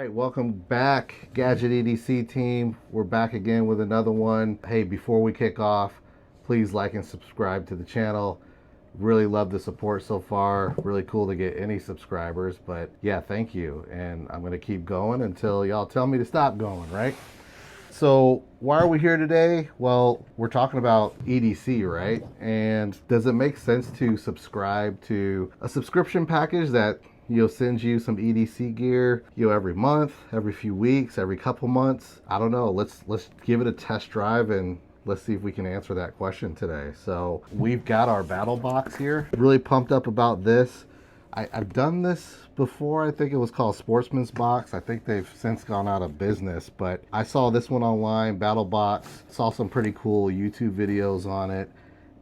right, welcome back, Gadget EDC team. We're back again with another one. Hey, before we kick off, please like and subscribe to the channel. Really love the support so far. Really cool to get any subscribers, but yeah, thank you. And I'm gonna keep going until y'all tell me to stop going, right? So why are we here today? Well, we're talking about EDC, right? And does it make sense to subscribe to a subscription package that sends you some EDC gear, every month, every few weeks, every couple months? I don't know. Let's give it a test drive and let's see if we can answer that question today. So we've got our BattlBox here. Really pumped up about this. I've done this before. I think it was called Sportsman's Box. I think they've since gone out of business, but I saw this one online, BattlBox. Saw some pretty cool YouTube videos on it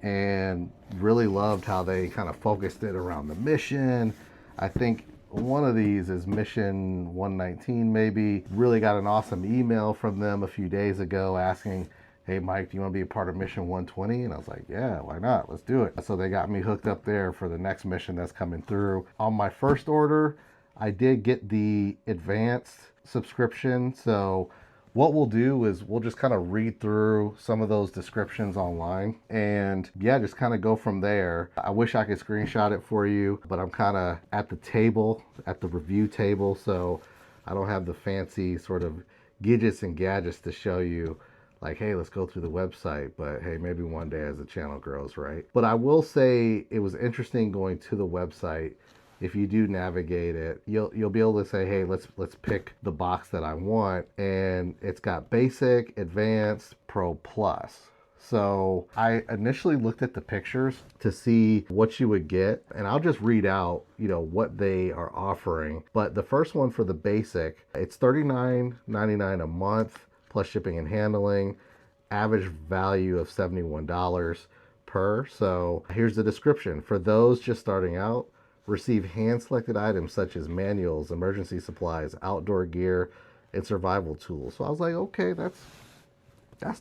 and really loved how they kind of focused it around the mission. I think one of these is mission 119 maybe. Really got an awesome email from them a few days ago asking, hey Mike, do you want to be a part of mission 120? And I was like, yeah, why not? Let's do it. So they got me hooked up there for the next mission that's coming through. On my first order, I did get the advanced subscription. So what we'll do is we'll just kind of read through some of those descriptions online and yeah, just kind of go from there. I wish I could screenshot it for you, but I'm kind of at the table, at the review table. So I don't have the fancy sort of gadgets and gadgets to show you like, hey, let's go through the website, but hey, maybe one day as the channel grows, right? But I will say it was interesting going to the website. If you do navigate it, you'll be able to say, hey, let's pick the box that I want, and it's got basic, advanced, pro, plus. So I initially looked at the pictures to see what you would get, and I'll just read out, what they are offering. But the first one for the basic, it's $39.99 a month. Plus shipping and handling, average value of $71 per. So here's the description. For those just starting out, receive hand-selected items such as manuals, emergency supplies, outdoor gear, and survival tools. So I was like, okay, that's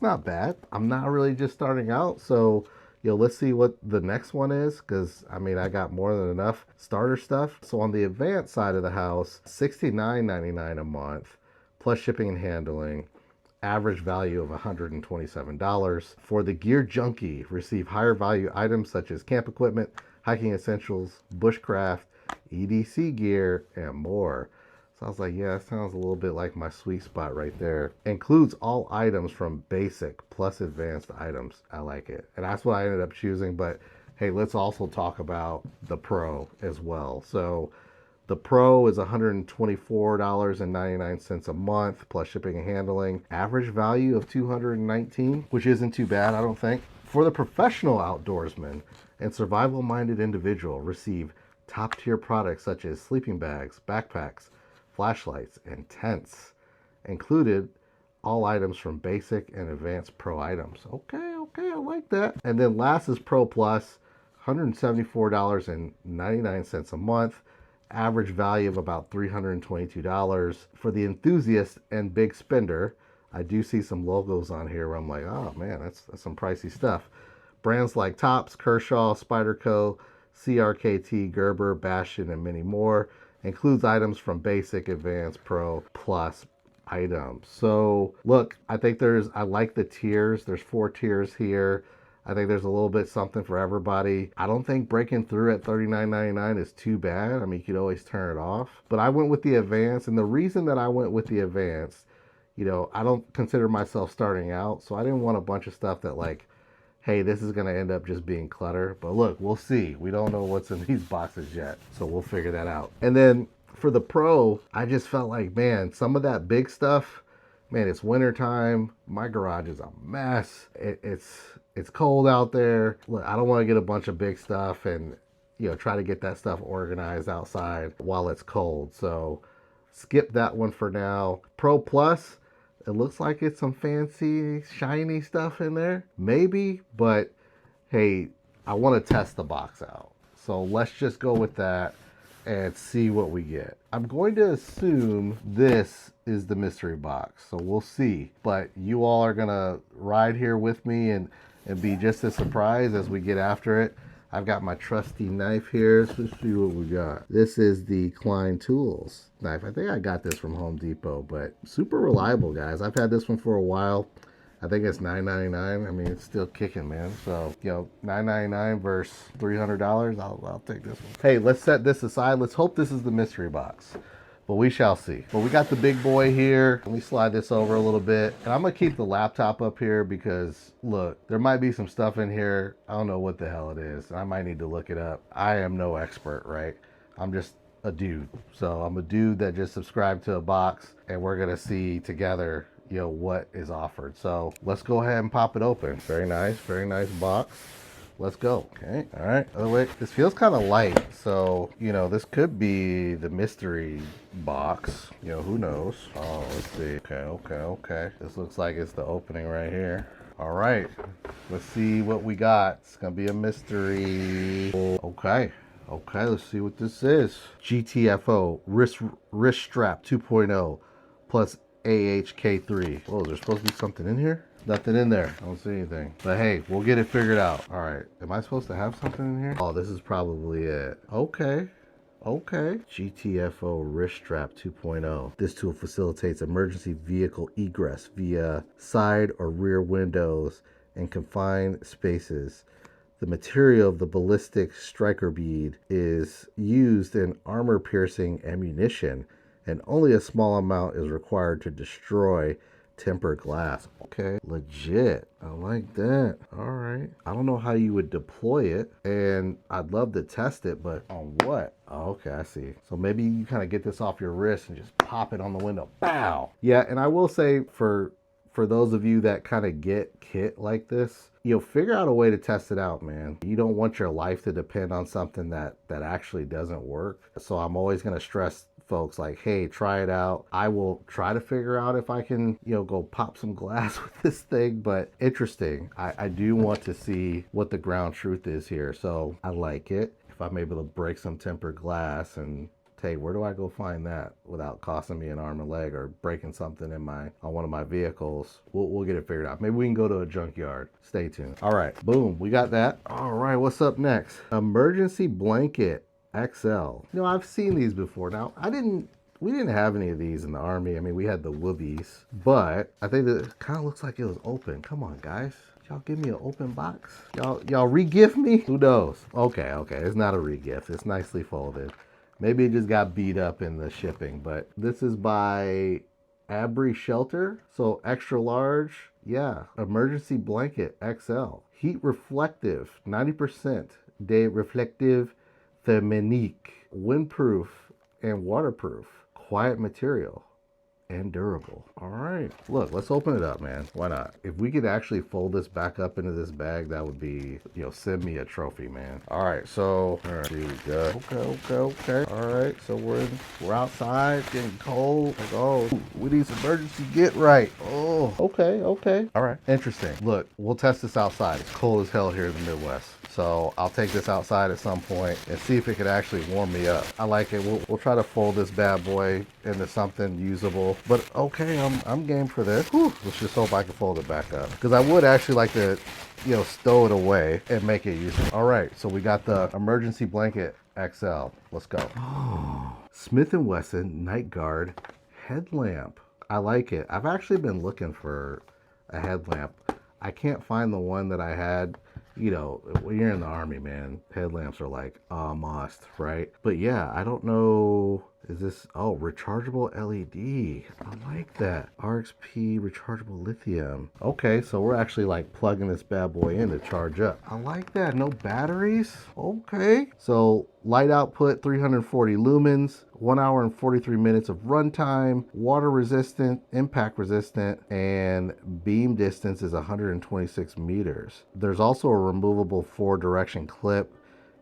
not bad. I'm not really just starting out. So, let's see what the next one is, because I got more than enough starter stuff. So on the advanced side of the house, $69.99 a month, plus shipping and handling. Average value of $127. For the gear junkie, receive higher value items such as camp equipment, hiking essentials, bushcraft, EDC gear, and more. So I was like, yeah, that sounds a little bit like my sweet spot right there. Includes all items from basic plus advanced items. I like it. And that's what I ended up choosing. But hey, let's also talk about the Pro as well. So the Pro is $124.99 a month plus shipping and handling. Average value of $219, which isn't too bad, I don't think. For the professional outdoorsman and survival-minded individual, receive top-tier products such as sleeping bags, backpacks, flashlights, and tents. Included all items from basic and advanced Pro items. Okay, I like that. And then last is Pro Plus, $174.99 a month. Average value of about $322. For the enthusiast and big spender, I do see some logos on here where I'm like, oh man, that's some pricey stuff. Brands like Tops, Kershaw, Spyderco, CRKT, Gerber, Bastion, and many more. Includes items from basic, advanced, pro, plus items. So look, I like the tiers. There's 4 tiers here. I think there's a little bit something for everybody. I don't think breaking through at $39.99 is too bad. You could always turn it off. But I went with the advanced, and the reason that I went with the advanced, I don't consider myself starting out, so I didn't want a bunch of stuff that like, hey, this is gonna end up just being clutter. But look, we'll see. We don't know what's in these boxes yet, so we'll figure that out. And then for the Pro, I just felt like, man, some of that big stuff, man, it's winter time. My garage is a mess. It's cold out there. Look, I don't want to get a bunch of big stuff and, try to get that stuff organized outside while it's cold. So skip that one for now. Pro Plus, it looks like it's some fancy, shiny stuff in there. Maybe, but hey, I want to test the box out. So let's just go with that and see what we get. I'm going to assume this is the mystery box, so we'll see. But you all are gonna ride here with me and be just as surprised as we get after it. I've got my trusty knife here. So let's see what we got. This is the Klein Tools knife. I think I got this from Home Depot, but super reliable, guys. I've had this one for a while. I think it's $9.99. I mean, it's still kicking, man. So, you know, $9.99 versus $300. I'll take this one. Hey, let's set this aside. Let's hope this is the mystery box. But we shall see. But we got the big boy here. Let me slide this over a little bit. And I'm gonna keep the laptop up here because look, there might be some stuff in here. I don't know what the hell it is. I might need to look it up. I am no expert, right? I'm just a dude. So I'm a dude that just subscribed to a box, and we're gonna see together, you know, what is offered. So let's go ahead and pop it open. Very nice box. Let's go. Okay, all right. By the way, this feels kind of light, so you know this could be the mystery box. You know, who knows? Oh, let's see. Okay. This looks like it's the opening right here. All right, let's see what we got. It's gonna be a mystery. Okay, let's see what this is. GTFO Wrist Strap 2.0 plus AHK3. Oh, there's supposed to be something in here? Nothing in there. I don't see anything. But hey, we'll get it figured out. All right. Am I supposed to have something in here? Oh, this is probably it. Okay. GTFO Wrist Strap 2.0. This tool facilitates emergency vehicle egress via side or rear windows in confined spaces. The material of the ballistic striker bead is used in armor-piercing ammunition, and only a small amount is required to destroy tempered glass. Okay, legit. I like that. All right. I don't know how you would deploy it, and I'd love to test it, but on what? Oh, okay, I see. So maybe you kind of get this off your wrist and just pop it on the window. Bow. Yeah, and I will say for those of you that kind of get kit like this, you'll figure out a way to test it out, man. You don't want your life to depend on something that actually doesn't work. So I'm always going to stress folks like, hey, try it out. I will try to figure out if I can, you know, go pop some glass with this thing, but interesting. I do want to see what the ground truth is here. So I like it. If I'm able to break some tempered glass and hey, where do I go find that without costing me an arm and leg or breaking something in on one of my vehicles? We'll get it figured out. Maybe we can go to a junkyard. Stay tuned. All right, boom, we got that. All right, what's up next? Emergency blanket XL. You know, I've seen these before. Now, we didn't have any of these in the Army. I mean, we had the Woobies, but I think that it kind of looks like it was open. Come on, guys. Y'all give me an open box? Y'all re-gift me? Who knows? Okay, it's not a re-gift. It's nicely folded. Maybe it just got beat up in the shipping, but this is by ABRI Shelter. So extra large. Yeah. Emergency blanket XL. Heat reflective, 90% day reflective therminique. Windproof and waterproof. Quiet material and durable. All right, look, let's open it up, man. Why not? If we could actually fold this back up into this bag, that would be, you know, send me a trophy, man. All right, so all right, here we go. Okay. All right, so we're outside, getting cold. Like, oh, we need some emergency get right. Oh, okay. All right, interesting. Look, we'll test this outside. It's cold as hell here in the Midwest. So I'll take this outside at some point and see if it could actually warm me up. I like it. We'll try to fold this bad boy into something usable. But okay, I'm game for this. Whew. Let's just hope I can fold it back up. Because I would actually like to, you know, stow it away and make it useful. All right, so we got the emergency blanket XL. Let's go. Smith & Wesson Night Guard headlamp. I like it. I've actually been looking for a headlamp. I can't find the one that I had. You know, when you're in the Army, man, headlamps are like a must, right? But yeah, I don't know. Is this, oh, rechargeable LED. I like that. RXP rechargeable lithium. Okay, so we're actually like plugging this bad boy in to charge up. I like that. No batteries. Okay. So light output 340 lumens, 1 hour and 43 minutes of runtime, water resistant, impact resistant, and beam distance is 126 meters. There's also a removable 4-direction clip.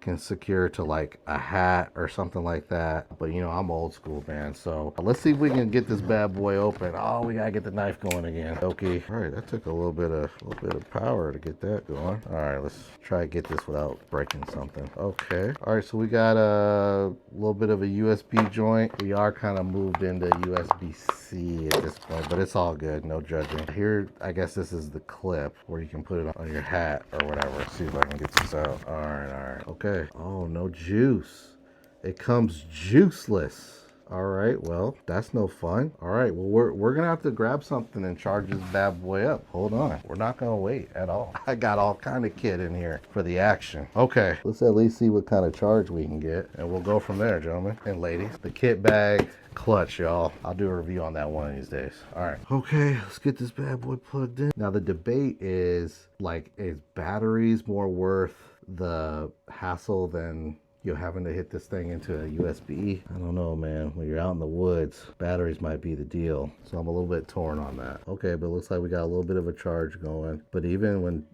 Can secure to like a hat or something like that, but you know, I'm old school, man, so let's see if we can get this bad boy open. Oh, we gotta get the knife going again. Okay, all right, that took a little bit of power to get that going. All right, let's try to get this without breaking something. Okay, all right, so we got a little bit of a USB joint. We are kind of moved into USB-C at this point, but it's all good, no judging. Here, I guess this is the clip where you can put it on your hat or whatever. Let's see if I can get this out. All right, okay. Oh, no juice. It comes juiceless. All right, well, that's no fun. All right, well, we're gonna have to grab something and charge this bad boy up. Hold on, we're not gonna wait at all. I got all kind of kit in here for the action. Okay, let's at least see what kind of charge we can get, and we'll go from there, gentlemen and ladies. The kit bag clutch, y'all. I'll do a review on that one of these days. All right, okay, let's get this bad boy plugged in. Now the debate is, like, is batteries more worth the hassle than having to hit this thing into a USB? I don't know, man. When you're out in the woods, batteries might be the deal. So I'm a little bit torn on that. Okay, but it looks like we got a little bit of a charge going. But even when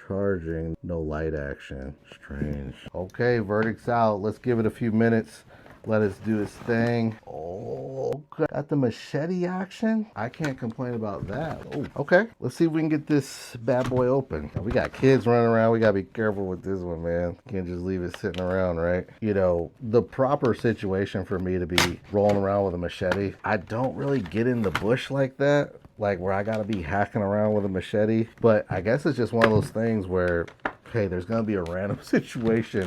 charging, no light action. Strange. Okay, verdict's out. Let's give it a few minutes. Let us do its thing. Oh, got the machete action. I can't complain about that. Oh, okay. Let's see if we can get this bad boy open. We got kids running around. We gotta be careful with this one, man. Can't just leave it sitting around, right? You know, the proper situation for me to be rolling around with a machete, I don't really get in the bush like that, like where I gotta be hacking around with a machete. But I guess it's just one of those things where, hey, there's gonna be a random situation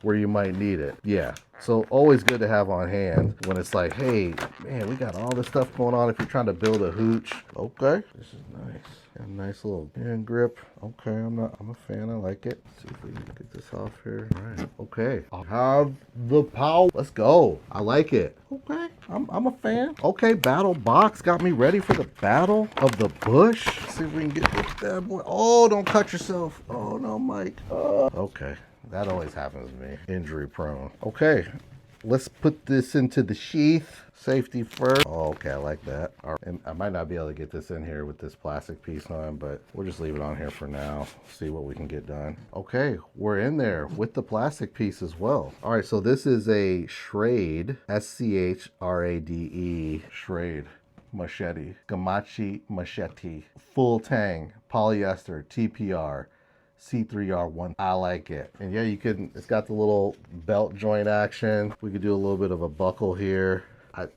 where you might need it. Yeah. So always good to have on hand when it's like, hey, man, we got all this stuff going on if you're trying to build a hooch. Okay, this is nice. Got a nice little hand grip. Okay, I'm a fan, I like it. Let's see if we can get this off here. All right, okay. I have the power. Let's go. I like it. Okay, I'm a fan. Okay, BattlBox got me ready for the battle of the bush. Let's see if we can get this bad boy. Oh, don't cut yourself. Oh no, Mike. Okay. That always happens to me. Injury prone. Okay, let's put this into the sheath. Safety first. Oh, okay, I like that. And I might not be able to get this in here with this plastic piece on, but we'll just leave it on here for now. See what we can get done. Okay, we're in there with the plastic piece as well. All right, so this is a Schrade, S-C-H-R-A-D-E, Schrade Machete, full tang, polyester, TPR. C3R1. I like it. And yeah, it's got the little belt joint action. We could do a little bit of a buckle here.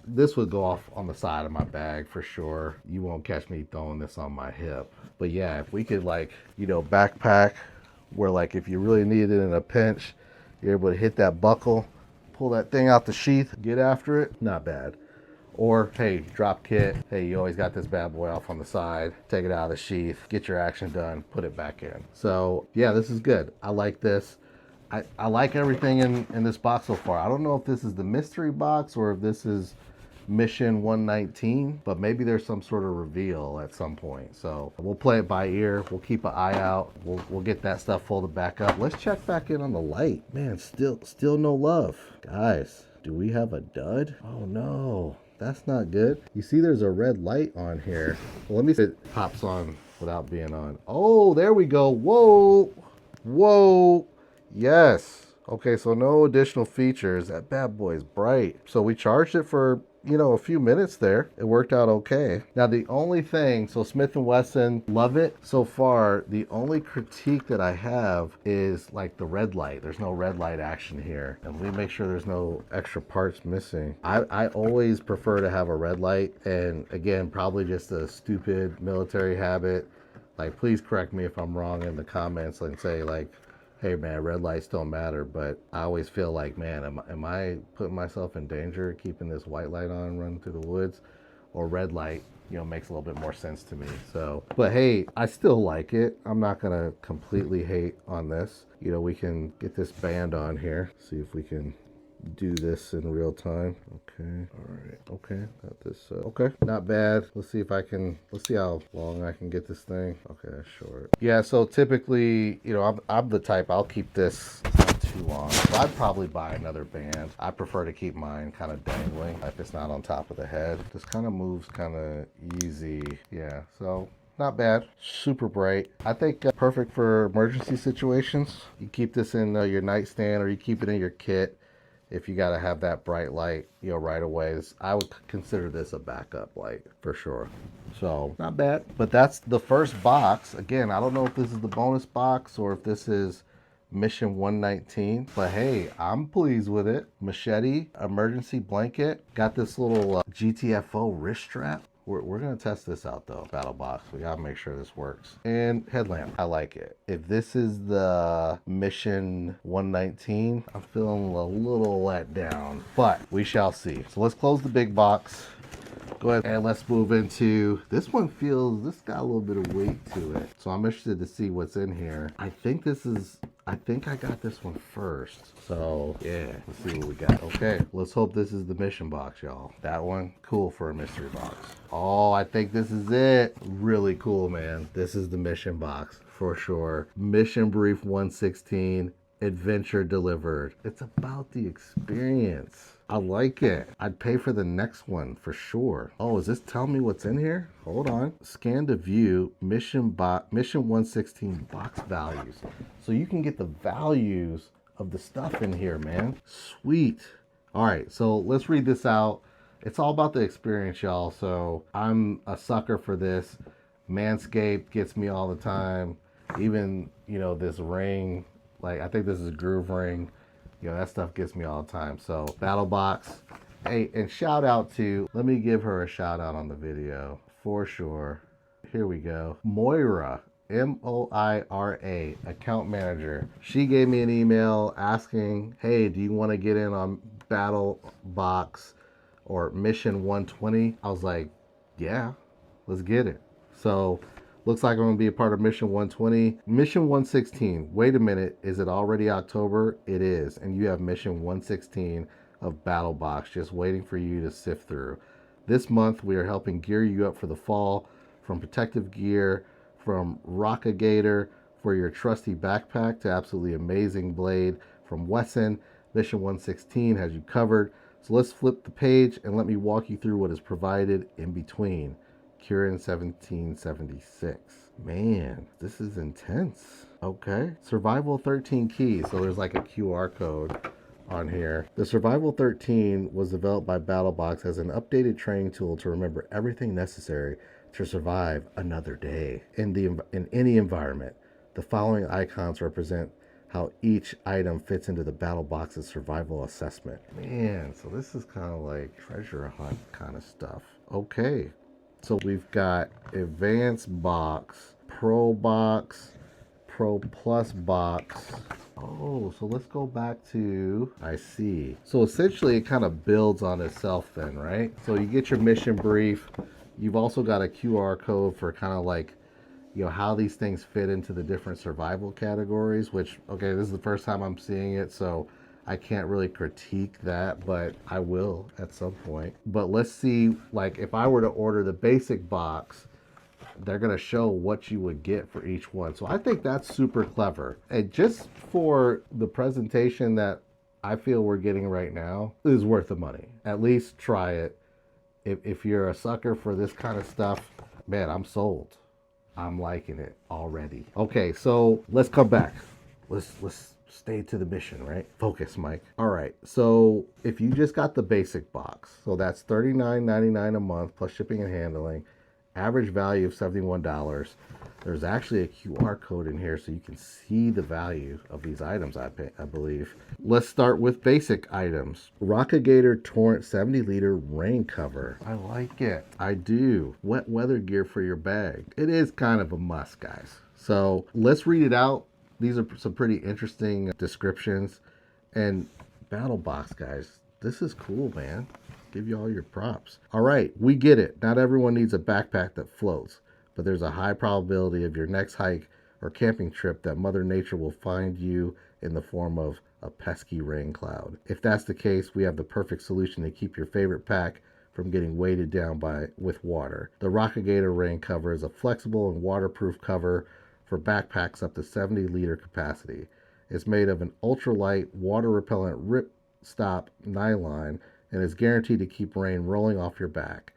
This would go off on the side of my bag for sure. You won't catch me throwing this on my hip. But yeah, if we could, like, backpack where, like, if you really need it in a pinch, you're able to hit that buckle, pull that thing out the sheath, get after it, not bad. Or, hey, drop kit. Hey, you always got this bad boy off on the side. Take it out of the sheath, get your action done, put it back in. So, yeah, this is good. I like this. I like everything in this box so far. I don't know if this is the mystery box or if this is Mission 119, but maybe there's some sort of reveal at some point. So we'll play it by ear. We'll keep an eye out. We'll get that stuff folded back up. Let's check back in on the light. Man, still no love. Guys, do we have a dud? Oh, no. That's not good. You see there's a red light on here. Well, let me see if it pops on without being on. Oh, there we go. Whoa. Whoa. Yes. Okay, so no additional features. That bad boy is bright. So we charged it for, a few minutes there. It worked out okay. Now the only thing, so Smith & Wesson, love it so far. The only critique that I have is like the red light. There's no red light action here. And we make sure there's no extra parts missing. I always prefer to have a red light. And again, probably just a stupid military habit. Like, please correct me if I'm wrong in the comments and say, like, hey man, red lights don't matter, but I always feel like, man, am I putting myself in danger keeping this white light on running through the woods? Or red light, makes a little bit more sense to me. So, but hey, I still like it. I'm not gonna completely hate on this. We can get this band on here, see if we can do this in real time. Okay, all right, okay, got this. Okay, not bad. Let's see how long I can get this thing. Okay, that's short. Yeah, so typically, I'm the type, I'll keep this not too long. So I'd probably buy another band. I prefer to keep mine kind of dangling if it's not on top of the head. This kind of moves kind of easy. Yeah, so not bad. Super bright. I think perfect for emergency situations. You keep this in your nightstand, or you keep it in your kit. If you got to have that bright light, right away. I would consider this a backup light for sure. So not bad. But that's the first box. Again, I don't know if this is the bonus box or if this is Mission 119, but hey, I'm pleased with it. Machete, emergency blanket, got this little GTFO wrist strap. We're gonna test this out though, BattlBox. We gotta make sure this works. And headlamp, I like it. If this is the Mission 119, I'm feeling a little let down, but we shall see. So let's close the big box. Go ahead and let's move into this one. This got a little bit of weight to it, so I'm interested to see what's in here. I think I got this one first, so yeah, let's see what we got. Okay, let's hope this is the mission box, y'all. That one, cool for a mystery box. Oh, I think this is it. Really cool, man. This is the mission box for sure. Mission brief 116, adventure delivered. It's about the experience. I like it. I'd pay for the next one for sure. Oh, is this telling me what's in here? Hold on. Scan to view mission 116 box values. So you can get the values of the stuff in here, man. Sweet. All right, so let's read this out. It's all about the experience, y'all. So I'm a sucker for this. Manscaped gets me all the time. Even, you know, this ring, like I think this is a groove ring. You know, that stuff gets me all the time. So BattlBox. Hey, and shout out to, let me give her a shout out on the video for sure. Here we go. Moira, M-O-I-R-A, account manager. She gave me an email asking, hey, do you want to get in on BattlBox or Mission 120? I was like, yeah, let's get it. So looks like I'm going to be a part of Mission 120. Mission 116. Wait a minute. Is it already October? It is. And you have Mission 116 of BattlBox just waiting for you to sift through. This month, we are helping gear you up for the fall, from protective gear, from Rockagator for your trusty backpack to absolutely amazing blade from Wesson. Mission 116 has you covered. So let's flip the page and let me walk you through what is provided in between. Kieran 1776. Man, this is intense. Okay. Survival 13 keys. So there's like a QR code on here. The Survival 13 was developed by BattlBox as an updated training tool to remember everything necessary to survive another day in any environment. The following icons represent how each item fits into the BattlBox's survival assessment. Man, so this is kind of like treasure hunt kind of stuff. Okay. So we've got Advanced Box, Pro Box, Pro Plus Box. Oh, so let's go back to, I see. So essentially it kind of builds on itself then, right? So you get your mission brief. You've also got a QR code for kind of like, you know, how these things fit into the different survival categories, which, okay, this is the first time I'm seeing it, so I can't really critique that, but I will at some point. But let's see, like if I were to order the basic box, they're gonna show what you would get for each one. So I think that's super clever. And just for the presentation that I feel we're getting right now, it is worth the money. At least try it. If you're a sucker for this kind of stuff, man, I'm sold. I'm liking it already. Okay, so let's come back. Let's stay to the mission, right? Focus, Mike. All right, so if you just got the basic box, so that's $39.99 a month plus shipping and handling, average value of $71. There's actually a QR code in here so you can see the value of these items, I believe. Let's start with basic items. Rockagator Torrent 70-liter rain cover. I like it. I do. Wet weather gear for your bag. It is kind of a must, guys. So let's read it out. These are some pretty interesting descriptions. And BattlBox, guys, this is cool, man. Give you all your props. All right, we get it. Not everyone needs a backpack that floats, but there's a high probability of your next hike or camping trip that Mother Nature will find you in the form of a pesky rain cloud. If that's the case, we have the perfect solution to keep your favorite pack from getting weighted down with water. The Rockagator rain cover is a flexible and waterproof cover for backpacks up to 70-liter capacity. It's made of an ultralight, water-repellent ripstop nylon and is guaranteed to keep rain rolling off your back.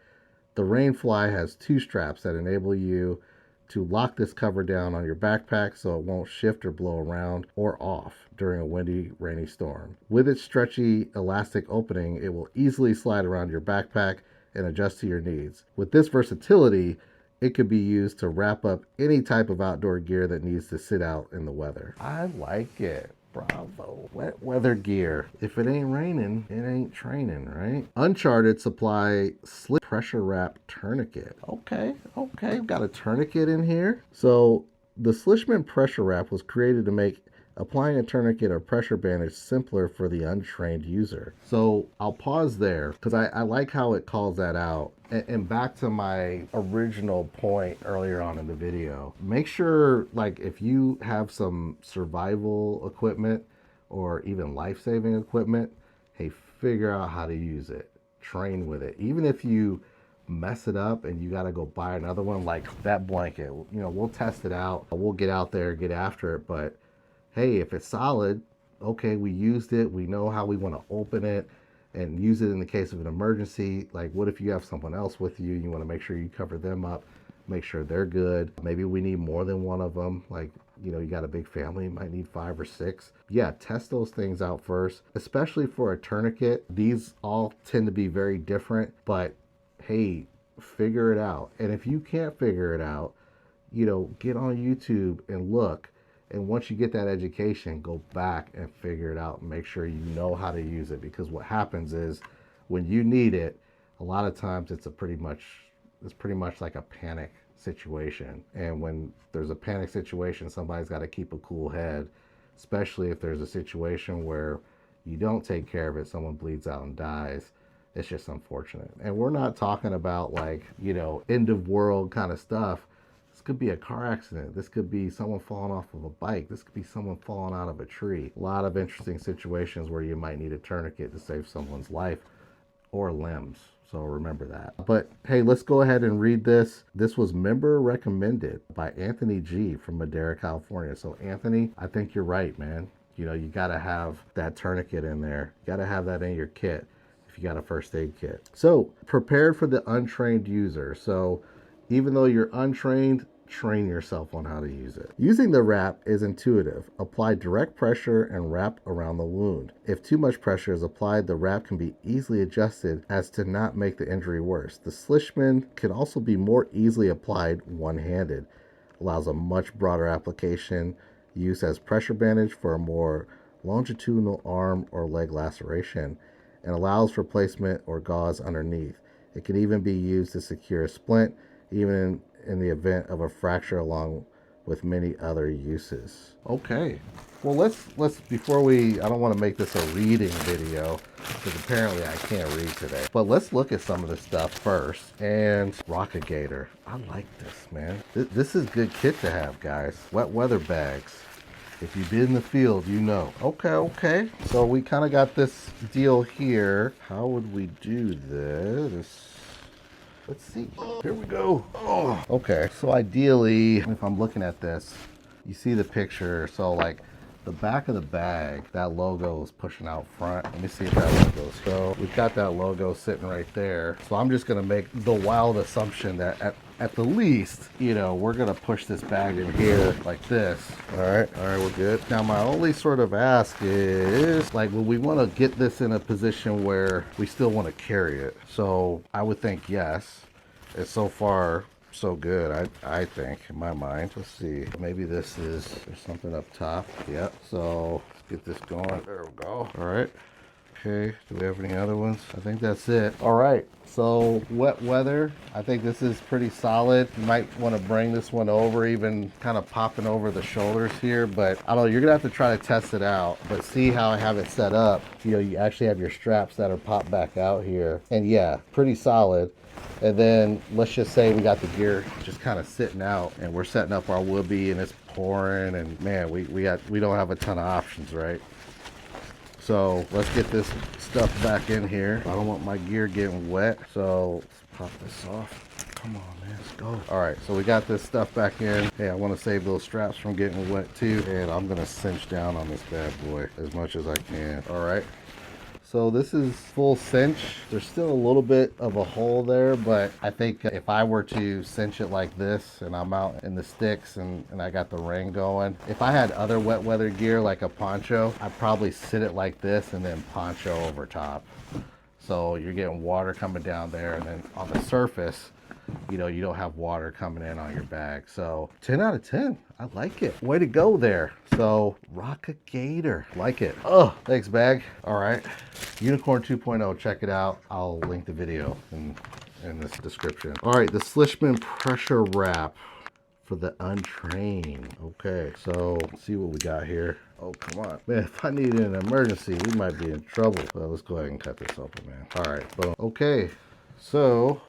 The Rainfly has two straps that enable you to lock this cover down on your backpack so it won't shift or blow around or off during a windy, rainy storm. With its stretchy, elastic opening, it will easily slide around your backpack and adjust to your needs. With this versatility, it could be used to wrap up any type of outdoor gear that needs to sit out in the weather. I like it. Bravo. Wet weather gear. If it ain't raining, it ain't training, right? Uncharted supply slip pressure wrap tourniquet. Okay, okay. We've got a tourniquet in here. So the Slishman pressure wrap was created to make applying a tourniquet or pressure bandage simpler for the untrained user. So I'll pause there because I like how it calls that out. And back to my original point earlier on in the video, make sure, like, if you have some survival equipment or even life-saving equipment, hey, figure out how to use it. Train with it. Even if you mess it up and you got to go buy another one, like that blanket, you know, we'll test it out. We'll get out there, get after it, but hey, if it's solid, okay, we used it. We know how we want to open it and use it in the case of an emergency. Like, what if you have someone else with you? You want to make sure you cover them up, make sure they're good. Maybe we need more than one of them. Like, you know, you got a big family, you might need 5 or 6. Yeah, test those things out first, especially for a tourniquet. These all tend to be very different, but hey, figure it out. And if you can't figure it out, you know, get on YouTube and look. And once you get that education, go back and figure it out and make sure you know how to use it. Because what happens is when you need it, a lot of times it's pretty much like a panic situation. And when there's a panic situation, somebody's got to keep a cool head, especially if there's a situation where you don't take care of it, someone bleeds out and dies. It's just unfortunate. And we're not talking about, like, you know, end of world kind of stuff. This could be a car accident. This could be someone falling off of a bike. This could be someone falling out of a tree. A lot of interesting situations where you might need a tourniquet to save someone's life or limbs. So remember that. But hey, let's go ahead and read this. This was member recommended by Anthony G from Madera, California. So Anthony, I think you're right, man. You know, you got to have that tourniquet in there. You got to have that in your kit if you got a first aid kit. So prepared for the untrained user. So even though you're untrained, train yourself on how to use it. Using the wrap is intuitive. Apply direct pressure and wrap around the wound. If too much pressure is applied, the wrap can be easily adjusted as to not make the injury worse. The Slishman can also be more easily applied one-handed. Allows a much broader application, use as pressure bandage for a more longitudinal arm or leg laceration, and allows for placement or gauze underneath. It can even be used to secure a splint, even in the event of a fracture, along with many other uses. Okay, well, let's before I don't want to make this a reading video because apparently I can't read today, but let's look at some of this stuff first. And Rocket Gator, I like this, man. This is good kit to have, guys. Wet weather bags. If you've been in the field, you know. Okay. So we kind of got this deal here. How would we do this? Let's see. Here we go. Oh, okay. So ideally, if I'm looking at this, you see the picture. So like the back of the bag, that logo is pushing out front. Let me see if that logo's. So we've got that logo sitting right there. So I'm just gonna make the wild assumption that at the least, you know, we're gonna push this bag in here like this. All right, we're good. Now my only sort of ask is, like, will we wanna get this in a position where we still wanna carry it? So I would think yes. It's so far so good, I think, in my mind. Let's see, maybe there's something up top. Yep, so let's get this going. There we go. All right. Okay, do we have any other ones? I think that's it. All right, so wet weather, I think this is pretty solid. You might want to bring this one over, even kind of popping over the shoulders here, but I don't know, you're gonna have to try to test it out. But see how I have it set up. You know, you actually have your straps that are popped back out here. And yeah, pretty solid. And then let's just say we got the gear just kind of sitting out and we're setting up our woobie and it's pouring, and man, we don't have a ton of options, right? So let's get this stuff back in here. I don't want my gear getting wet, so let's pop this off. Come on, man, let's go. All right, so we got this stuff back in. Hey, I want to save those straps from getting wet too, and I'm gonna cinch down on this bad boy as much as I can. All right. So this is full cinch. There's still a little bit of a hole there, but I think if I were to cinch it like this and I'm out in the sticks and I got the rain going, if I had other wet weather gear like a poncho, I'd probably sit it like this and then poncho over top. So you're getting water coming down there, and then on the surface, you know, you don't have water coming in on your bag. So 10 out of 10. I like it. Way to go there. So rock a gator. Like it. Oh, thanks bag. All right. Unicorn 2.0. Check it out. I'll link the video in this description. All right. The Slishman pressure wrap for the untrained. Okay. So let's see what we got here. Oh, come on. Man, if I need an emergency, we might be in trouble. Well, let's go ahead and cut this open, man. All right. Boom. Okay. So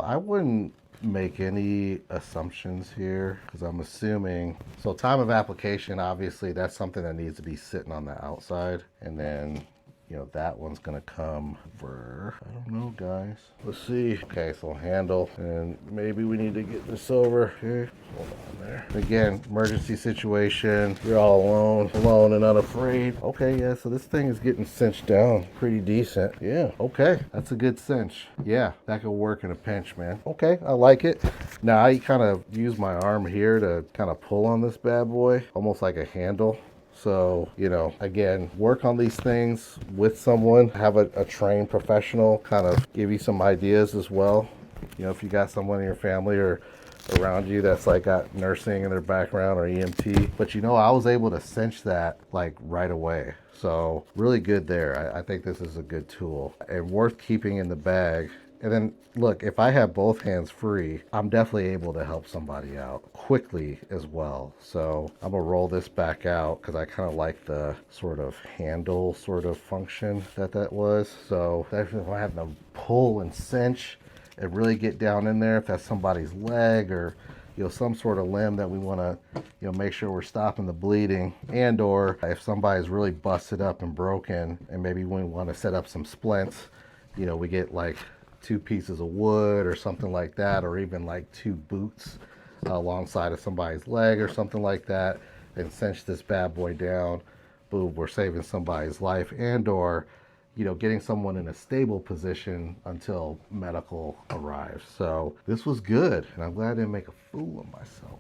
I wouldn't make any assumptions here because I'm assuming, so time of application, obviously that's something that needs to be sitting on the outside, and then you know that one's gonna come over, I don't know guys, let's see. Okay, so handle, and maybe we need to get this over here. Hold on there. Again, emergency situation, you're all alone and unafraid. Okay, yeah, so this thing is getting cinched down pretty decent. Yeah, okay, that's a good cinch. Yeah, that could work in a pinch, man. Okay, I like it. Now I kind of use my arm here to kind of pull on this bad boy, almost like a handle. So, you know, again, work on these things with someone, have a trained professional kind of give you some ideas as well. You know, if you got someone in your family or around you that's like got nursing in their background or EMT. But you know, I was able to cinch that like right away. So really good there. I think this is a good tool and worth keeping in the bag. And then look, if I have both hands free, I'm definitely able to help somebody out quickly as well. So I'm gonna roll this back out because I kind of like the sort of handle sort of function that was. So if I have to pull and cinch and really get down in there, if that's somebody's leg or you know some sort of limb that we want to make sure we're stopping the bleeding, and or if somebody's really busted up and broken and maybe we want to set up some splints, you know, we get like 2 pieces of wood or something like that, or even like 2 boots alongside of somebody's leg or something like that, and cinch this bad boy down. Boom, we're saving somebody's life, and or you know, getting someone in a stable position until medical arrives. So this was good, and I'm glad I didn't make a fool of myself.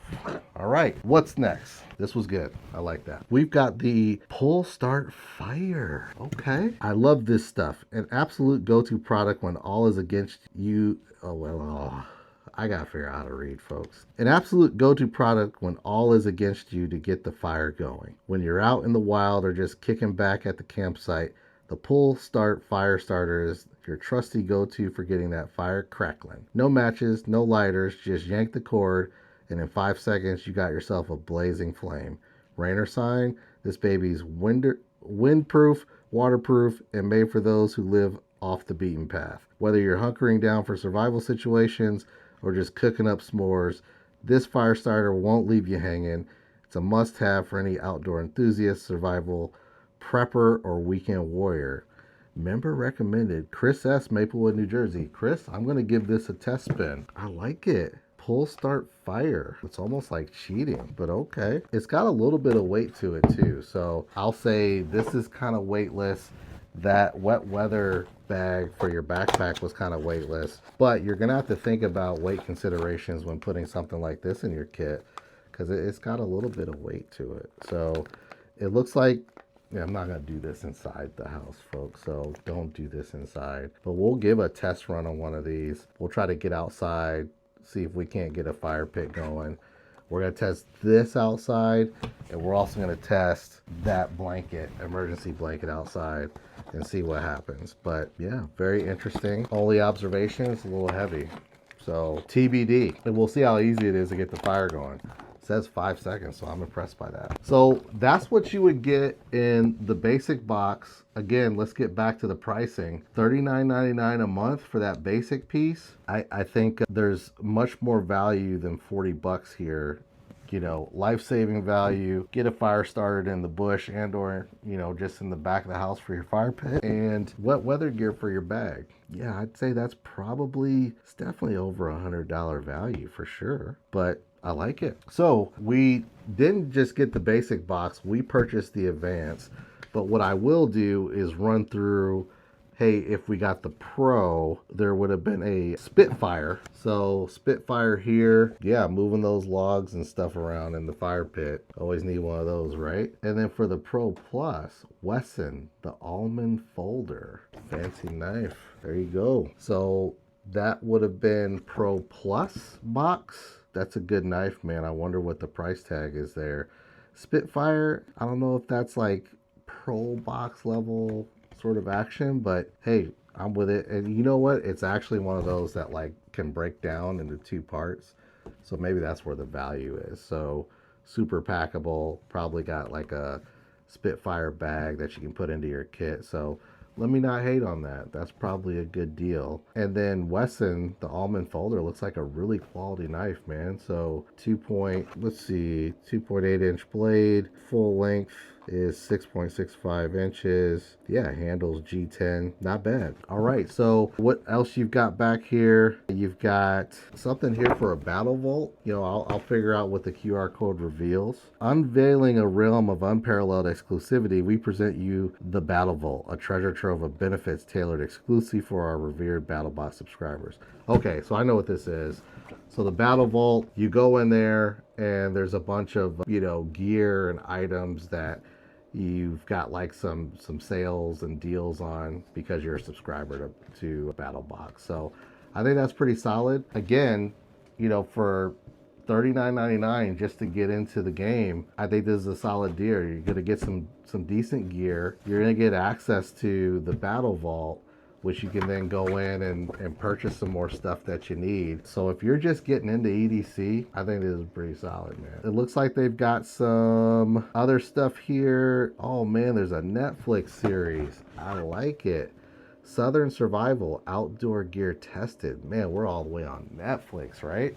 All right, what's next? This was good. I like that. We've got the Pull Start Fire. Okay, I love this stuff. An absolute go-to product when all is against you. I gotta figure out how to read, folks. An absolute go-to product when all is against you to get the fire going. When you're out in the wild or just kicking back at the campsite, the Pull Start Fire Starter is your trusty go-to for getting that fire crackling. No matches, no lighters, just yank the cord, and in 5 seconds you got yourself a blazing flame. Rain or shine, this baby's windproof, waterproof, and made for those who live off the beaten path. Whether you're hunkering down for survival situations or just cooking up s'mores, this fire starter won't leave you hanging. It's a must-have for any outdoor enthusiast, survival prepper, or weekend warrior. Member recommended. Chris S., Maplewood, New Jersey. Chris, I'm going to give this a test spin. I like it. Pull Start Fire. It's almost like cheating, but okay. It's got a little bit of weight to it too. So I'll say this is kind of weightless. That wet weather bag for your backpack was kind of weightless, but you're going to have to think about weight considerations when putting something like this in your kit because it's got a little bit of weight to it. So it looks like, yeah, I'm not going to do this inside the house, folks, so don't do this inside. But we'll give a test run on one of these. We'll try to get outside, see if we can't get a fire pit going. We're going to test this outside, and we're also going to test that blanket, emergency blanket outside, and see what happens. But yeah, very interesting. Only observation, it's a little heavy. So TBD, and we'll see how easy it is to get the fire going. Says 5 seconds, so I'm impressed by that. So that's what you would get in the basic box. Again, let's get back to the pricing. $39.99 a month for that basic piece. I think there's much more value than 40 bucks here. You know, life-saving value, get a fire started in the bush and or, you know, just in the back of the house for your fire pit, and wet weather gear for your bag. Yeah, I'd say that's probably, it's definitely over $100 value for sure, but I like it. So we didn't just get the basic box, we purchased the Advanced, but what I will do is run through, hey, if we got the Pro, there would have been a Spitfire. So Spitfire here, yeah, moving those logs and stuff around in the fire pit. Always need one of those, right? And then for the Pro Plus, Wesson, the almond folder. Fancy knife. There you go. So That would have been Pro Plus box. That's a good knife, man. I wonder what the price tag is there. Spitfire, I don't know if that's like Pro box level sort of action, but hey, I'm with it. And you know what? It's actually one of those that like can break down into two parts. So maybe that's where the value is. So super packable, probably got like a Spitfire bag that you can put into your kit. So let me not hate on that. That's probably a good deal. And then Wesson, the almond folder, looks like a really quality knife, man. So 2.8 inch blade, full length is 6.65 inches. Yeah, handles G10, not bad. All right, so what else you've got back here? You've got something here for a BattlVault. You know, I'll figure out what the QR code reveals. Unveiling a realm of unparalleled exclusivity, we present you the BattlVault, a treasure trove of benefits tailored exclusively for our revered BattlBox subscribers. Okay, so I know what this is. So the BattlVault, you go in there and there's a bunch of, you know, gear and items that you've got like some sales and deals on because you're a subscriber to BattlBox. So I think that's pretty solid. Again, you know, for $39.99 just to get into the game, I think this is a solid deal. You're gonna get some decent gear. You're gonna get access to the BattlVault, which you can then go in and purchase some more stuff that you need. So if you're just getting into EDC, I think this is pretty solid, man. It looks like they've got some other stuff here. Oh man, there's a Netflix series. I like it. Southern Survival Outdoor Gear Tested. Man, we're all the way on Netflix, right?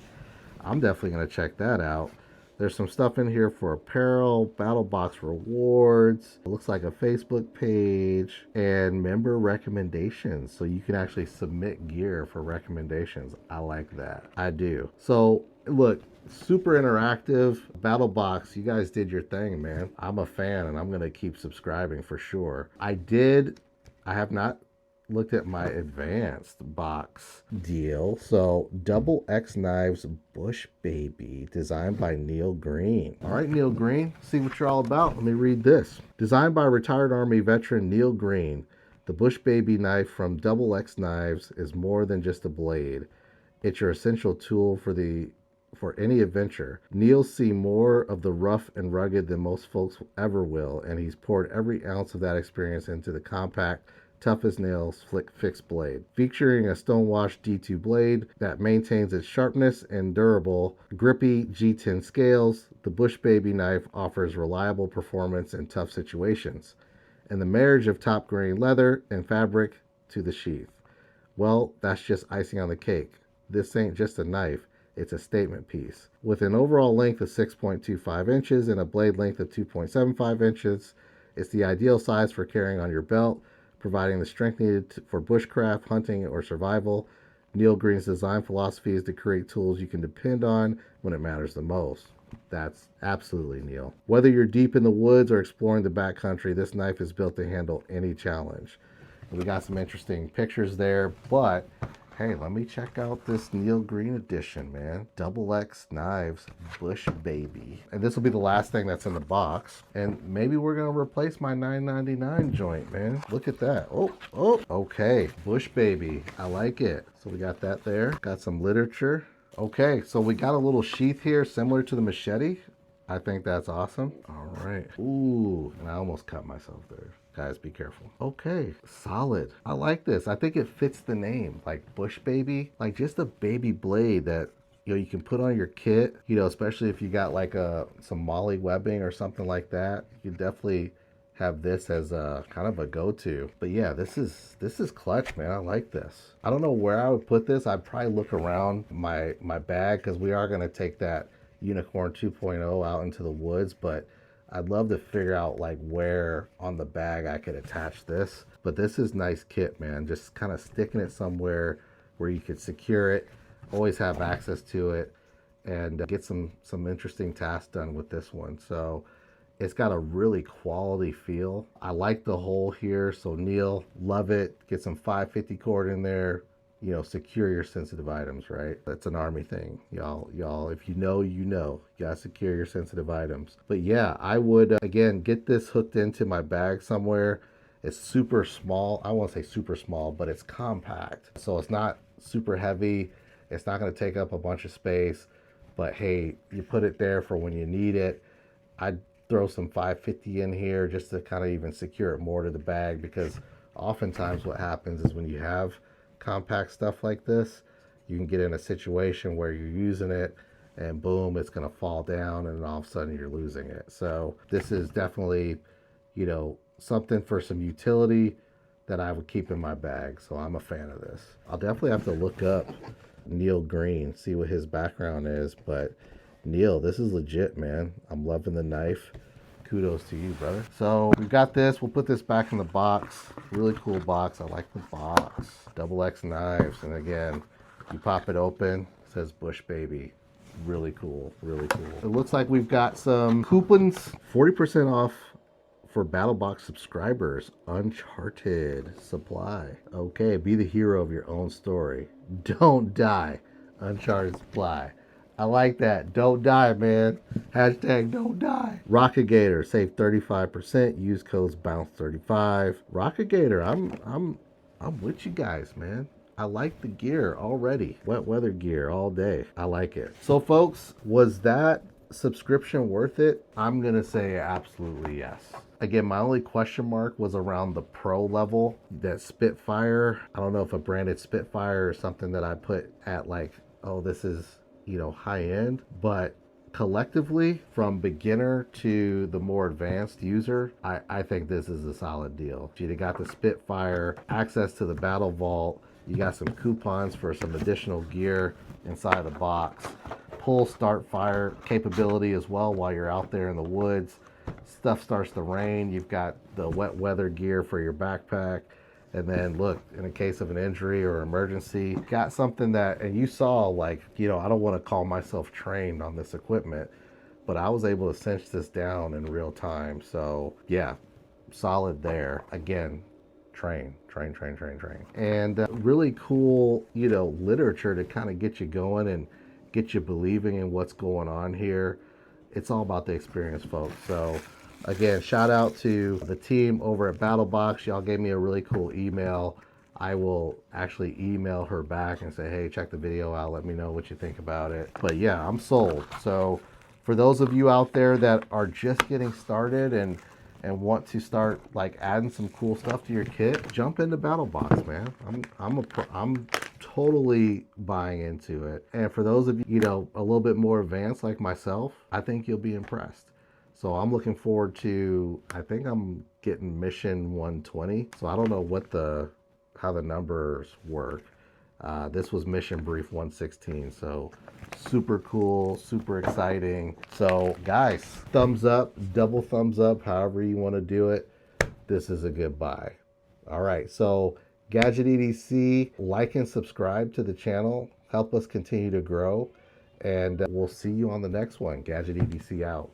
I'm definitely gonna check that out. There's some stuff in here for apparel, BattlBox rewards. It looks like a Facebook page and member recommendations. So you can actually submit gear for recommendations. I like that. I do. So look, super interactive. BattlBox, you guys did your thing, man. I'm a fan and I'm gonna keep subscribing for sure. I have not looked at my advanced box deal. So double X knives Bush Baby, designed by Neil Green. All right, Neil Green, see what you're all about. Let me read this. Designed by retired Army veteran Neil Green, the Bush Baby knife from Double X Knives is more than just a blade. It's your essential tool for any adventure. Neil's seen more of the rough and rugged than most folks ever will, and he's poured every ounce of that experience into the compact, tough as nails fixed blade. Featuring a stonewashed D2 blade that maintains its sharpness and durable, grippy G10 scales, the Bush Baby knife offers reliable performance in tough situations. And the marriage of top grain leather and fabric to the sheath. Well, that's just icing on the cake. This ain't just a knife, it's a statement piece. With an overall length of 6.25 inches and a blade length of 2.75 inches, it's the ideal size for carrying on your belt, providing the strength needed for bushcraft, hunting, or survival. Neil Green's design philosophy is to create tools you can depend on when it matters the most. That's absolutely Neil. Whether you're deep in the woods or exploring the backcountry, this knife is built to handle any challenge. And we got some interesting pictures there, but hey, let me check out this Neil Green edition, man. Double X Knives Bush Baby. And this will be the last thing that's in the box. And maybe we're gonna replace my $9.99 joint, man. Look at that. Oh, okay. Bush Baby, I like it. So we got that there. Got some literature. Okay, so we got a little sheath here similar to the machete. I think that's awesome. All right. Ooh, and I almost cut myself there. Guys, be careful. Okay, solid. I like this. I think it fits the name, like Bush Baby, like just a baby blade that, you know, you can put on your kit, you know, especially if you got like some molly webbing or something like that. You can definitely have this as a kind of a go-to. But yeah, this is clutch, man. I like this. I don't know where I would put this. I'd probably look around my bag because we are going to take that Unicorn 2.0 out into the woods, but I'd love to figure out like where on the bag I could attach this. But this is nice kit, man. Just kind of sticking it somewhere where you could secure it, always have access to it, and get some interesting tasks done with this one. So it's got a really quality feel. I like the hole here. So Neil, love it. Get some 550 cord in there. You know, secure your sensitive items, right? That's an Army thing. Y'all, if you know, you know. You gotta secure your sensitive items. But yeah, I would, again, get this hooked into my bag somewhere It's super small. I won't say super small, but it's compact. So it's not super heavy. It's not going to take up a bunch of space, but hey, you put it there for when you need it. I'd throw some 550 in here just to kind of even secure it more to the bag, because oftentimes what happens is when you have compact stuff like this, you can get in a situation where you're using it and boom, it's going to fall down and all of a sudden you're losing it. So this is definitely, you know, something for some utility that I would keep in my bag. So I'm a fan of this. I'll definitely have to look up Neil Green, see what his background is, but Neil, this is legit, man. I'm loving the knife. Kudos to you, brother. So we've got this. We'll put this back in the box. Really cool box. I like the box. Double X knives. And again, you pop it open. It says Bush Baby. Really cool. Really cool. It looks like we've got some coupons. 40% off for BattlBox subscribers. Uncharted supply. Okay, be the hero of your own story. Don't die. Uncharted supply. I like that. Don't die, man. Hashtag don't die. Rocket Gator, save 35%. Use codes bounce35. Rocket Gator, I'm with you guys, man. I like the gear already. Wet weather gear all day. I like it. So folks, was that subscription worth it? I'm gonna say absolutely yes. Again, my only question mark was around the pro level. That Spitfire, I don't know if a branded Spitfire is something that I put at like, oh, this is, you know, high end, but collectively from beginner to the more advanced user, I think this is a solid deal. You got the Spitfire, access to the BattlVault, you got some coupons for some additional gear inside the box, pull start fire capability as well while you're out there in the woods. Stuff starts to rain, you've got the wet weather gear for your backpack. And then look, in a case of an injury or emergency, got something that, and you saw, like, you know, I don't want to call myself trained on this equipment, but I was able to cinch this down in real time. So yeah, solid there. Again, train. And really cool, you know, literature to kind of get you going and get you believing in what's going on here. It's all about the experience, folks. So again, shout out to the team over at BattlBox. Y'all gave me a really cool email. I will actually email her back and say, hey, check the video out. Let me know what you think about it. But yeah, I'm sold. So for those of you out there that are just getting started and want to start like adding some cool stuff to your kit, jump into BattlBox, man. I'm totally buying into it. And for those of you, you know, a little bit more advanced like myself, I think you'll be impressed. So I'm looking forward to, I think I'm getting mission 120. So I don't know how the numbers work. This was mission brief 116. So super cool, super exciting. So guys, thumbs up, double thumbs up, however you want to do it. This is a good buy. All right, so Gadget EDC, like and subscribe to the channel. Help us continue to grow. And we'll see you on the next one. Gadget EDC out.